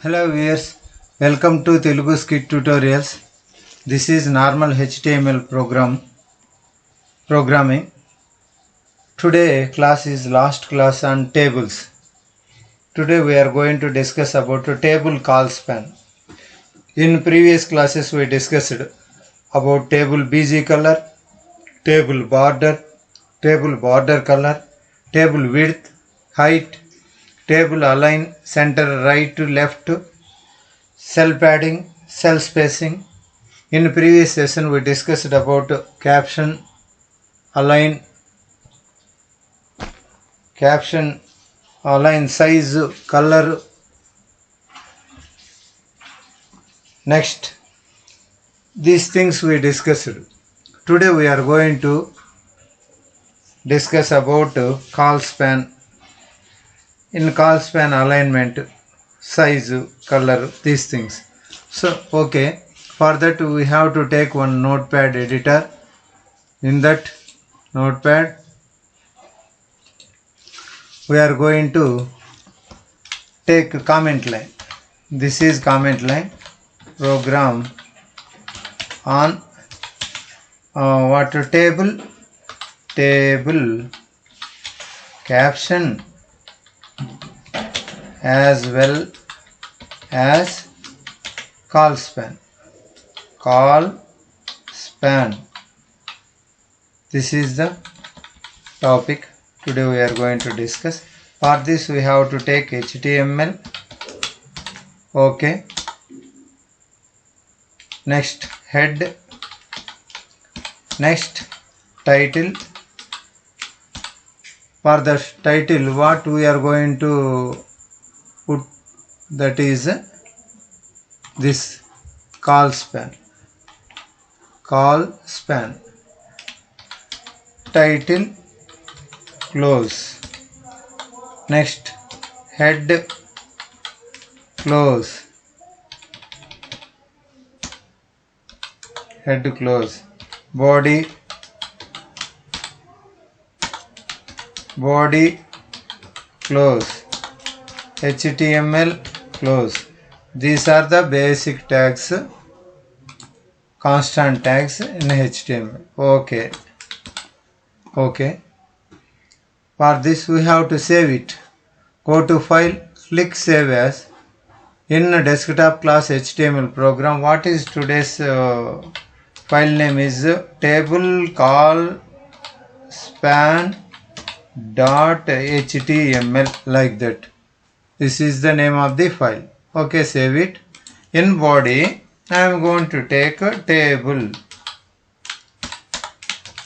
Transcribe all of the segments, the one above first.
Hello viewers, welcome to Telugu Scit tutorials. This is normal HTML programming. Today class is last class on tables. Today we are going to discuss about a table call span. In previous classes we discussed about table BG color, table border color, table width, height, table align center right to left, cell padding, cell spacing. In previous session we discussed about caption, align size, color. Next, these things we discussed. Today we are going to discuss about call span. In call span, alignment, size, color, these things. So okay, for that we have to take one notepad editor. In that notepad we are going to take comment line. This is comment line. Program on what table caption as well as call span. This is the topic today we are going to discuss. For this we have to take HTML. Okay. Next, head. Next, title. For the title, what we are going to put, that is this call span. Title, close. Next, head, close. Body, close. HTML, close. These are the basic tags, constant tags in HTML. Okay. For this we have to save it. Go to file, click save as. In desktop class HTML program, what is today's file name is table call span.html, like that. This is the name of the file. Okay, save it. In body I am going to take a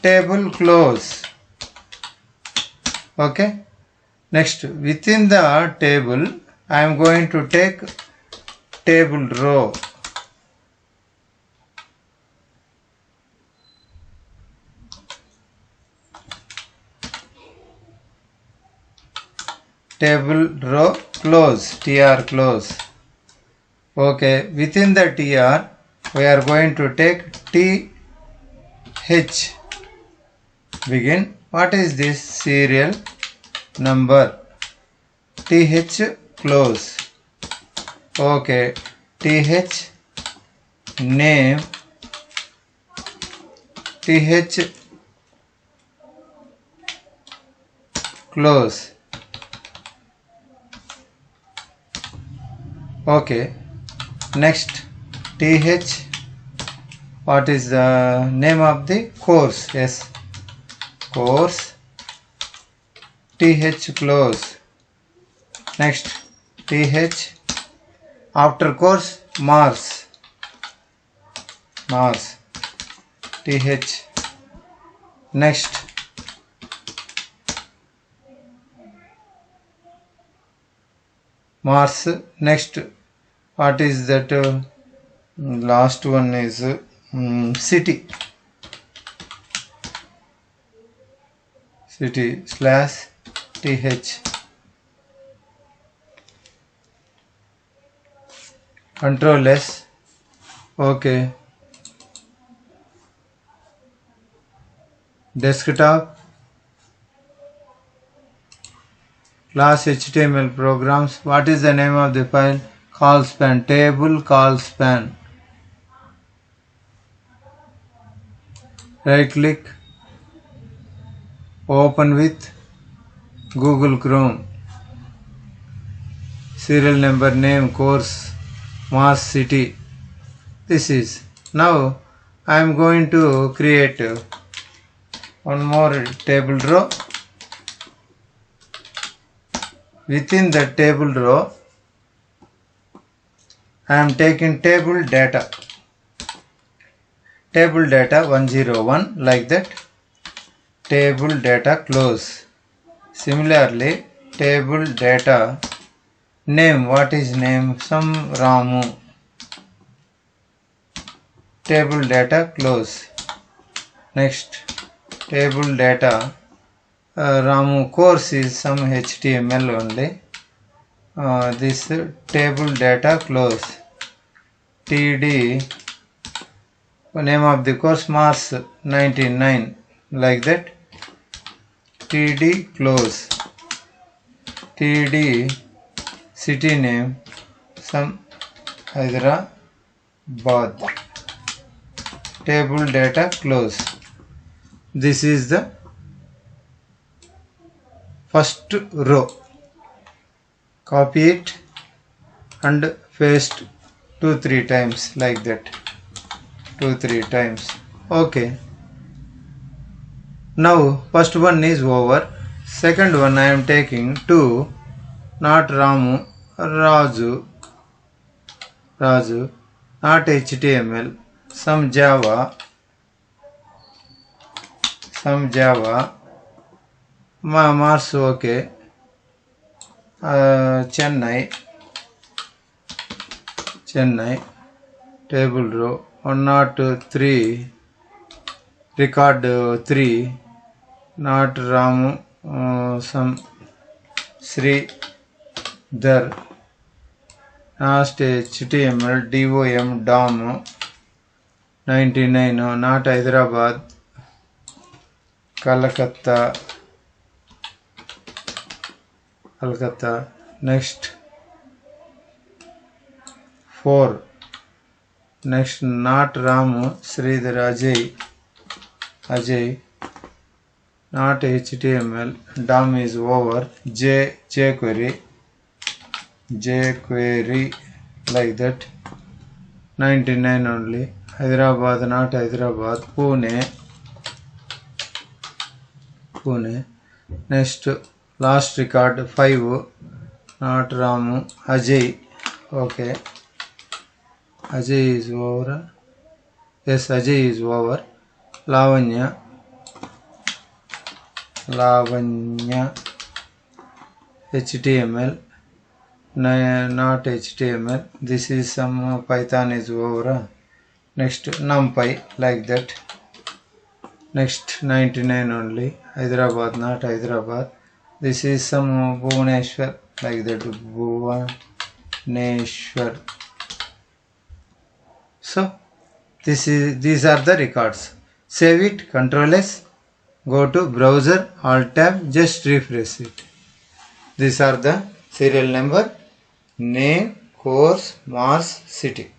table close. Okay. Next, within the table I am going to take table row. Close, tr close. Okay, within the tr we are going to take th begin. What is this? Serial number. th close. Okay, th name, th close. Okay. Next, th, what is the name of the course? Yes, course, th close. Next, th after course, Mars, th. Next, Mars. Next, what is that? Last one is city slash th. Control S. Okay. Desktop class HTML programs. What is the name of the file? call span, table call span. Right click, open with Google Chrome. Serial number, name, course, mass, city. This is. Now I am going to create one more table row. Within the table row, I am taking table data. Table data 101 like that. Table data close. Similarly, table data name. What is name? Some Ramu. Table data close. Next, table data Ramu course is some HTML only. This table data close. TD name of the course Mars 99 like that. TD close. TD city name some Hyderabad. Table data close. This is the first row. Copy it and paste 2-3 times like that. 2-3 times. Okay. Now first one is over. Second one I am taking 2, not Ramu, Raju, not HTML, some Java, Mars okay, Chennai, table row 103, record 3, not Ramu, some Sri Dhar, last HTML, DOM, DOM 99, not Hyderabad, Calcutta. Next 4. Next not Ramu, Sridhar, Ajay, not HTML, DOM is over, jQuery like that, 99 only, Hyderabad, not Hyderabad, Pune. Next last record 5, not Ramu, Ajay, okay, Ajay is over, yes, Ajay is over, Lavanya, HTML, not HTML, this is some Python is over, next NumPy like that, next 99 only, Hyderabad, not Hyderabad, this is some Bhuvaneshwar like that, Bhuvaneshwar. So these are the records. Save it, Ctrl S, go to browser, Alt Tab, just refresh it. These are the serial number, name, course, Mars, city.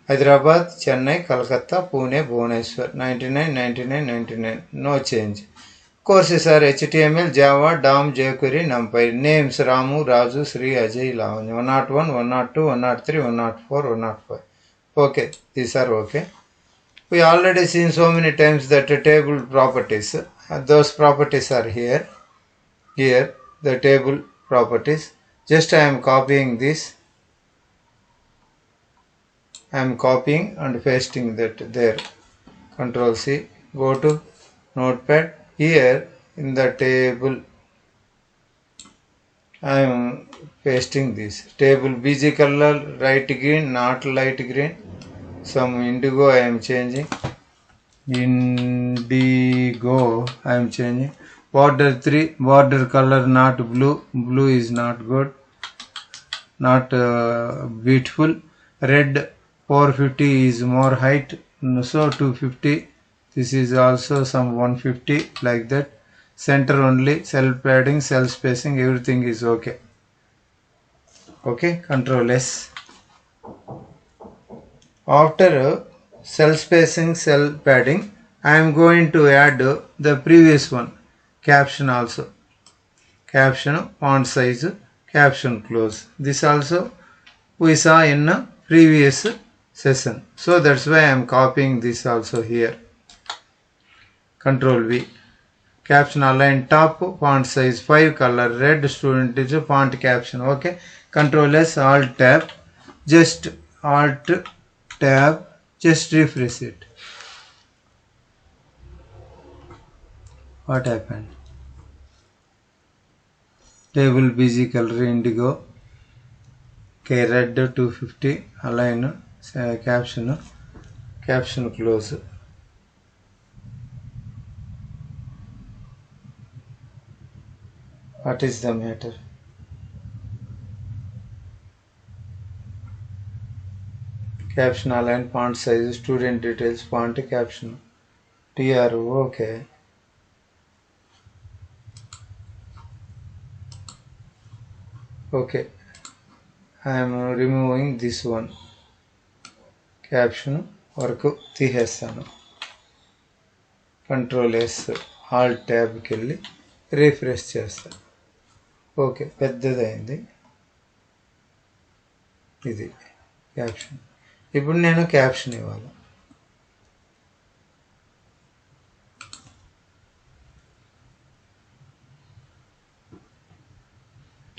Hyderabad, Chennai, Calcutta, Pune, Bhuvaneshwar, 99, 99, 99, no change. Courses are HTML, Java, DOM, jQuery, NumPy. Names Ramu, Raju, Sri, Ajay, Lavanya. 101, 102, 103, 104, 105. Okay, these are okay. We already seen so many times that table properties. Those properties are here. Here, the table properties. Just I am copying this. I am copying and pasting that there. Ctrl C. Go to Notepad. Here in the table I am pasting this. Table BG color light green, not light green. Some indigo I am changing. Indigo I am changing. Border 3, border color not blue. Blue is not good. Not beautiful. Red 450 is more height. So 250. This is also some 150 like that. Center only, cell padding, cell spacing, everything is okay. Okay, Ctrl S. After cell spacing, cell padding, I am going to add the previous one, caption also. Caption, font size, caption close. This also we saw in a previous session. So that's why I am copying this also here. Control V. Caption align top, font size 5, color red, student is font caption. Okay. Control S, Alt tab, just Alt tab, just refresh it. What happened? Table busy color indigo. Okay, red 250, align, caption close. What is the matter? Caption align, font size, student details, font caption. TRO, okay. Okay. I am removing this one. Caption work తీసేస్తాను. Control S, Alt tab కి వెళ్ళి refresh చేస్తాను. Okay, పెద్దదైంది ఇది caption. ఇప్పుడు నేను caption ఇవ్వాలి.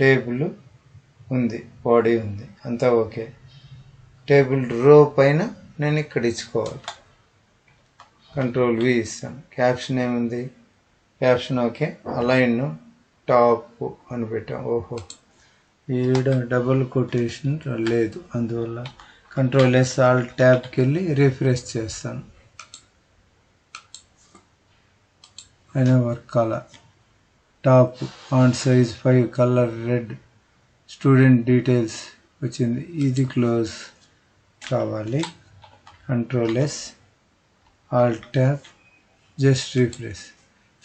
Table ఉంది, body ఉంది, అంతా ఓకే. టేబుల్ రో పైన నేను ఇక్కడ ఇచ్చుకోవాలి. కంట్రోల్ వి ఇస్తాను. క్యాప్షన్ ఏముంది? క్యాప్షన్ ఓకే, అలైన్ టాప్ అని పెట్టాం. ఓహో, ఈడ డబుల్ కొటేషన్ లేదు, అందువల్ల కంట్రోల్ ఎస్, ఆల్ ట్యాబ్కి వెళ్ళి రిఫ్రెష్ చేస్తాను. అయినా వర్క్ అలా. Top, font size 5, colour red, student details వచ్చింది, ఇది క్లోజ్ కావాలి. Control yes, Alt tab, just refresh.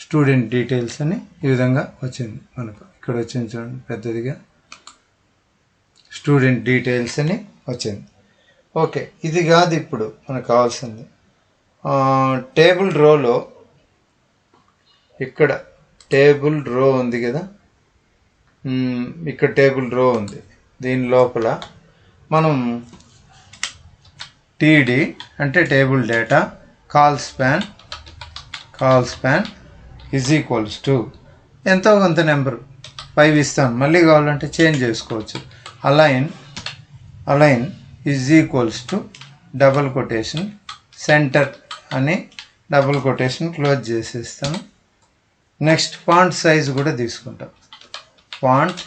Student details అని ఈ విధంగా వచ్చింది మనకు. ఇక్కడ వచ్చింది చూడండి పెద్దదిగా, స్టూడెంట్ డీటెయిల్స్ అని వచ్చింది. ఓకే, ఇది కాదు ఇప్పుడు మనకు కావాల్సింది. టేబుల్ రోలో ఇక్కడ టేబుల్ రో ఉంది కదా, ఇక్కడ టేబుల్ రో ఉంది. దీని లోపల మనం టీడీ అంటే table data, col span is equals to ఎంతో కొంత నెంబర్ 5 ఇస్తాను. మళ్ళీ కావాలంటే చేంజ్ చేసుకోవచ్చు. Align is equals to double quotation centre అని డబుల్ కొటేషన్ క్లోజ్ చేసేస్తాను. నెక్స్ట్ ఫాంట్ సైజ్ కూడా తీసుకుంటాం. Font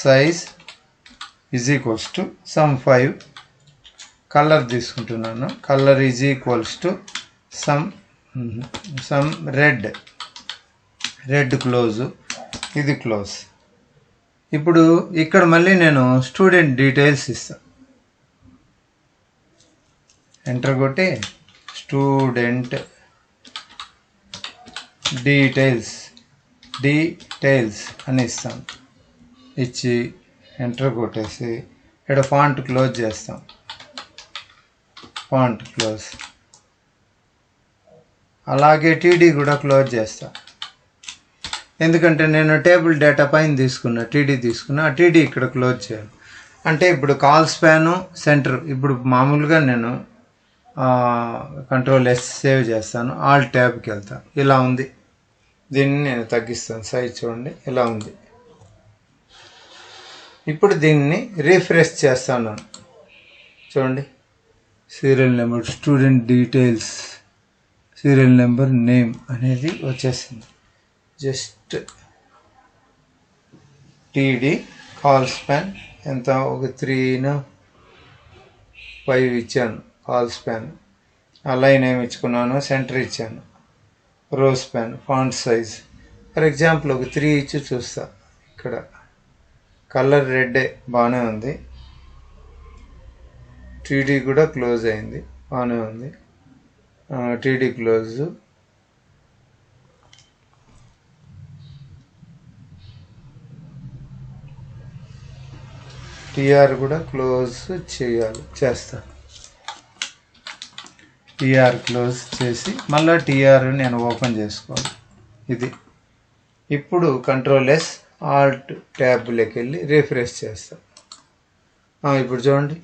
size is equals to some 5. Colour తీసుకుంటున్నాను. Colour is equals to some red close, ఇది క్లోజ్. ఇప్పుడు ఇక్కడ మళ్ళీ నేను స్టూడెంట్ డీటెయిల్స్ ఇస్తాను. ఎంటర్ కొట్టి స్టూడెంట్ డీటెయిల్స్ అని ఇస్తాం. ఇచ్చి ఎంటర్ కొట్టేసి ఇక్కడ ఫాంట్ క్లోజ్ చేస్తాం. Font close. అలాగే టీడీ కూడా క్లోజ్ చేస్తా. ఎందుకంటే నేను టేబుల్ డేటా పైన తీసుకున్నా, టీడీ తీసుకున్నా, ఆ టీడీ ఇక్కడ క్లోజ్ చేయాలి. అంటే ఇప్పుడు కాల్ స్పాను సెంటర్. ఇప్పుడు మామూలుగా నేను కంట్రోల్ ఎస్ సేవ్ చేస్తాను, ఆల్ ట్యాబ్కి వెళ్తాను. ఇలా ఉంది. దీన్ని నేను తగ్గిస్తాను, సైజ్ చూడండి ఇలా ఉంది. ఇప్పుడు దీన్ని రీఫ్రెష్ చేస్తాను. చూడండి, serial number, student details, serial number, name అనేది వచ్చేసింది. జస్ట్ టీడీ కాల్ స్పాన్ ఎంత, ఒక 3-5 ఇచ్చాను. కాల్ స్పాన్ అలైన్ ఏమి ఇచ్చుకున్నాను, సెంటర్ ఇచ్చాను. రో span, font size for example ఒక 3 ఇచ్చి చూస్తా. ఇక్కడ కలర్ రెడ్డే బాగానే ఉంది. టీడీ కూడా క్లోజ్ అయింది, బాగానే ఉంది. TD close. టీఆర్ కూడా క్లోజ్ చేస్తా. టీఆర్ క్లోజ్ చేసి మళ్ళీ టీఆర్ నేను ఓపెన్ చేసుకోవాలి. ఇది ఇప్పుడు కంట్రోల్-S ఆల్ట్ ట్యాబ్లోకి వెళ్ళి రిఫ్రెష్ చేస్తా. ఇప్పుడు చూడండి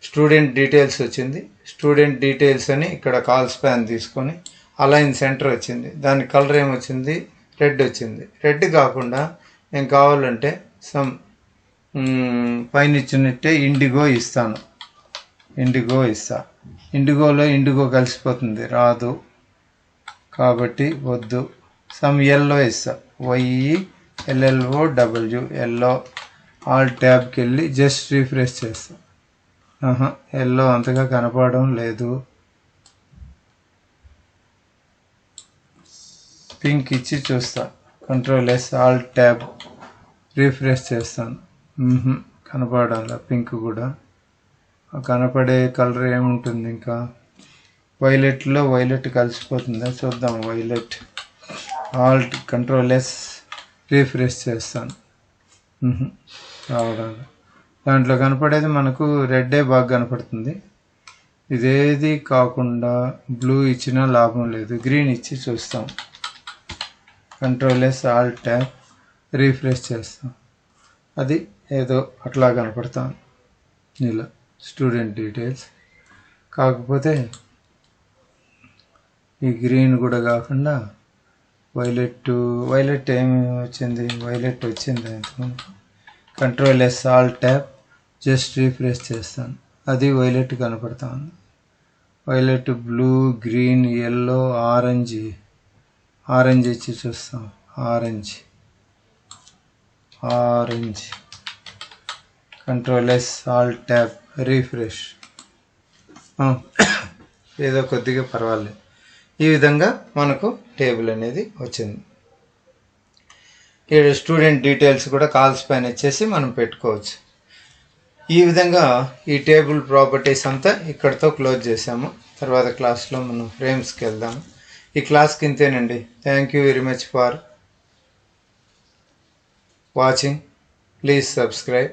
స్టూడెంట్ డీటెయిల్స్ వచ్చింది. స్టూడెంట్ డీటెయిల్స్ అని ఇక్కడ కాల్ స్పాన్ తీసుకొని అలైన్ సెంటర్ వచ్చింది. దాని కలర్ ఏమొచ్చింది, రెడ్ వచ్చింది. రెడ్ కాకుండా నేను కావాలంటే సమ్ పైన ఇచ్చినట్టే ఇండిగో ఇస్తాను. ఇండిగో ఇస్తా. ఇండిగోలో ఇండిగో కలిసిపోతుంది, రాదు కాబట్టి వద్దు. సమ్ ఎల్లో ఇస్తా, YELLOW ఎల్లో. ఆల్ ట్యాబ్కి వెళ్ళి జస్ట్ రిఫ్రెష్ చేస్తా. ఎల్లో అంతగా కనపడడం లేదు. పింక్ ఇచ్చి చూస్తా. కంట్రోల్-S ఆల్ ట్యాబ్ రిఫ్రెష్ చేస్తాను. కనపడాల పింక్ కూడా. కనపడే కలర్ ఏముంటుంది, ఇంకా వైలెట్లో వైలెట్ కలిసిపోతుందా చూద్దాం. వైలెట్ ఆల్ట్ కంట్రోల్-S రిఫ్రెష్ చేస్తాను. రావడం దాంట్లో కనపడేది మనకు రెడ్డే బాగా కనపడుతుంది. ఇదేది కాకుండా బ్లూ ఇచ్చినా లాభం లేదు, గ్రీన్ ఇచ్చి చూస్తాం. కంట్రోల్-S ఆల్ ట్యాబ్ రిఫ్రెష్ చేస్తాం. అది ఏదో అట్లా కనపడతాను ఇలా స్టూడెంట్ డీటెయిల్స్. కాకపోతే ఈ గ్రీన్ కూడా కాకుండా వైలెట్ ఏమి వచ్చింది, వైలెట్ వచ్చింది. Control S alt tab just refresh చేస్తాను. అది వైలెట్ కనపడతాను. Violet, blue, green, yellow, orange ఇచ్చి చూస్తాం. Orange control S alt tab refresh. ఏదో కొద్దిగా పర్వాలేదు. ఈ విధంగా మనకు టేబుల్ అనేది వచ్చింది. ఇక్కడ స్టూడెంట్ డీటెయిల్స్ కూడా కాల్ స్పాన్ ఇచ్చేసి మనం పెట్టుకోవచ్చు. ఈ విధంగా ఈ టేబుల్ ప్రాపర్టీస్ అంతా ఇక్కడితో క్లోజ్ చేసాము. తర్వాత క్లాస్లో మనం ఫ్రేమ్స్కి వెళ్దాము. ఈ క్లాస్కి ఇంతేనండి. Thank you very much for watching. Please subscribe.